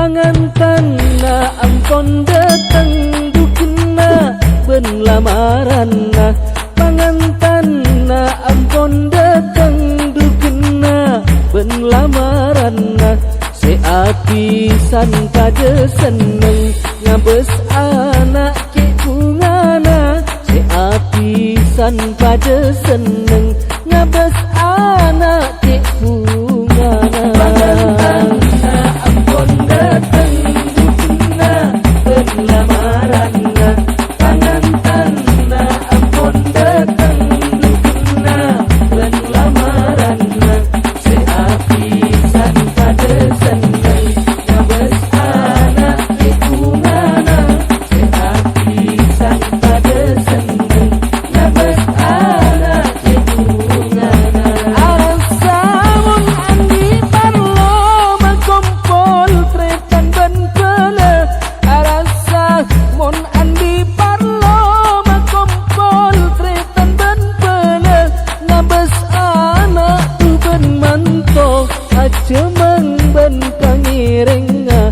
Pangantan na ampon datang dukina ben lamaran na. Pangantan na ampon datang dukina ben lamaran na. Seapisan pada seneng ngabes anak ke bungana. Seapisan pada seneng ngabes anak ke bungana. Pangantan na ampon datang dukina ben lamaran na. Pangantan na ampon datang dukina ben lamaran na. Seapisan pada seneng ngabes anak ke bungana. Seapisan pada seneng ngabes anak ke bungana. Arasa mun andi parlo makompol tretan ben pele. Arasa mun andi parlo makompol tretan ben pele. Ngabes anak tu ben manto aja mang ben pangirenga.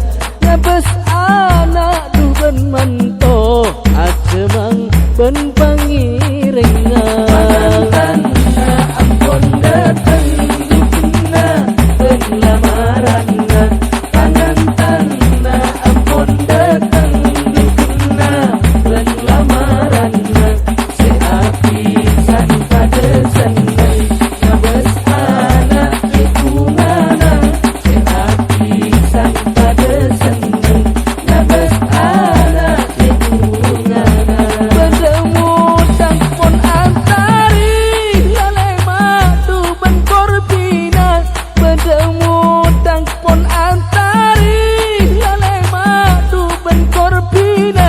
Ngabes anak tu ben manto aja mang ben pangirenga. Pangantan na ampon datang dukina ben lamaran na. Pangantan na ampon datang dukina ben lamaran na. Seapisan pada seneng ngabes anak ke bungana. Seapisan pada seneng ngabes anak ke bungana. Bertemu tangpon antari lalai madu ben korbina. Bertemu tangpon antari lalai madu ben korbina.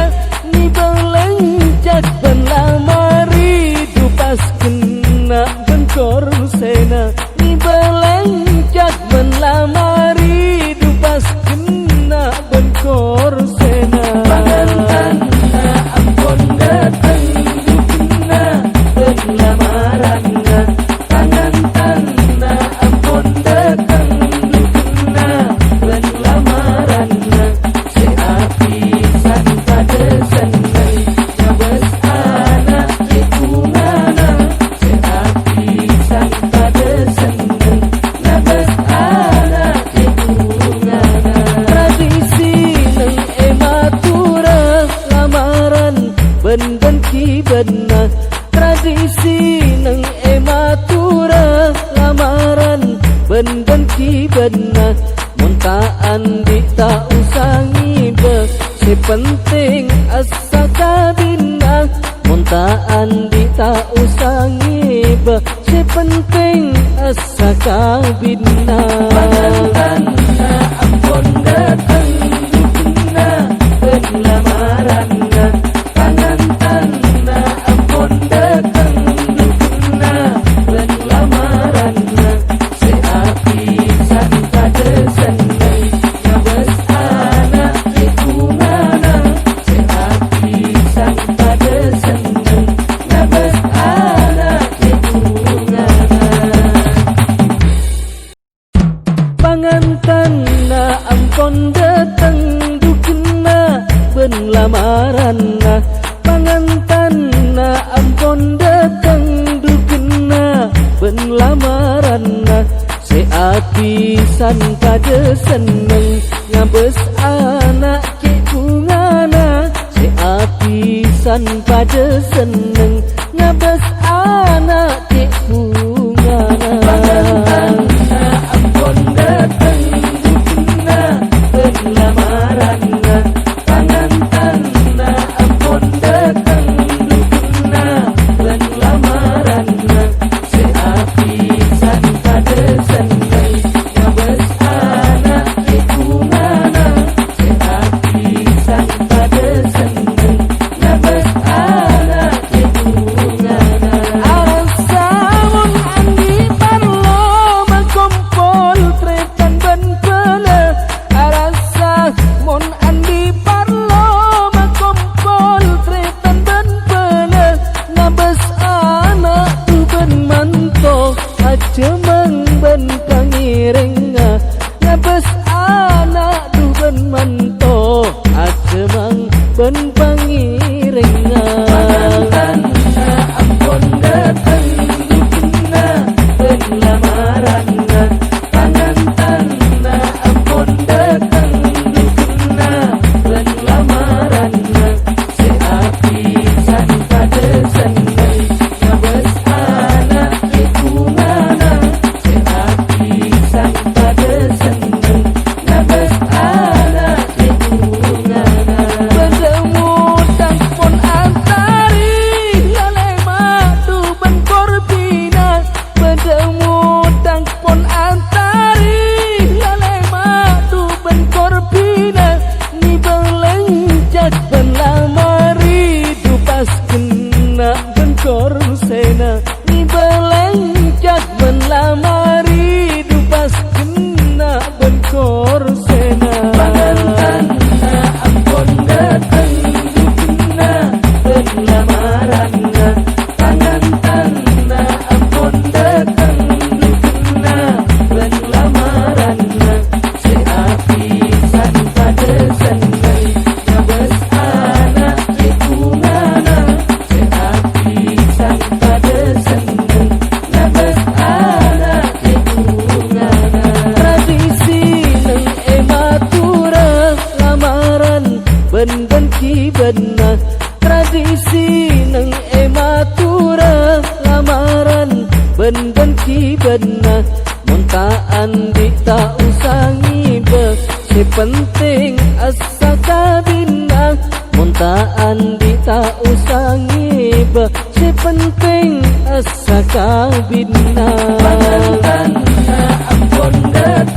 Ni belenjak ben lamari dupas kena ben korsena. Ni belenjak ben lamari dupas kena ben korsena. Pangantan na ampon datang dukina ben lamaran na. Pangantan na ampon datang dukina ben lamaran na. Seapisan pada seneng ngabes anak ke bungana. Seapisan pada seneng ngabes anak ke bungana. Tradisi neng ematura lamaran ben kibena. Tradisi neng ematura lamaran ben kibena. Muntaan di tak usah ngibe, sepenting asa kabina. Muntaan di tak usah ngibe, sepenting asa kabina. Pangantan na ampon datang dukina ben lamaran na. Pangantan na ampon datang dukina ben lamaran na. Seapisan pada seneng ngabes anak ke bungana. Seapisan pada seneng ngabes anak ke bungana. Pangantan na ampon datang dukina ben lamaran na. Pangantan na ampon datang dukina ben lamaran na. Seapisan pada seneng ngabes anak ke bungana. Seapisan pada seneng ngabes anak ke bungana. Pangantan na ampon datang dukina ben lamaran na. Pangantan na ampon datang dukina ben lamaran na. Seapisan pada seneng ngabes anak ke bungana. Seapisan pada seneng ngabes anak ke bungana. Si penting asa kabina, muntaan di tak usah ngiba. Si penting asa kabina. Pangantan na ampun datang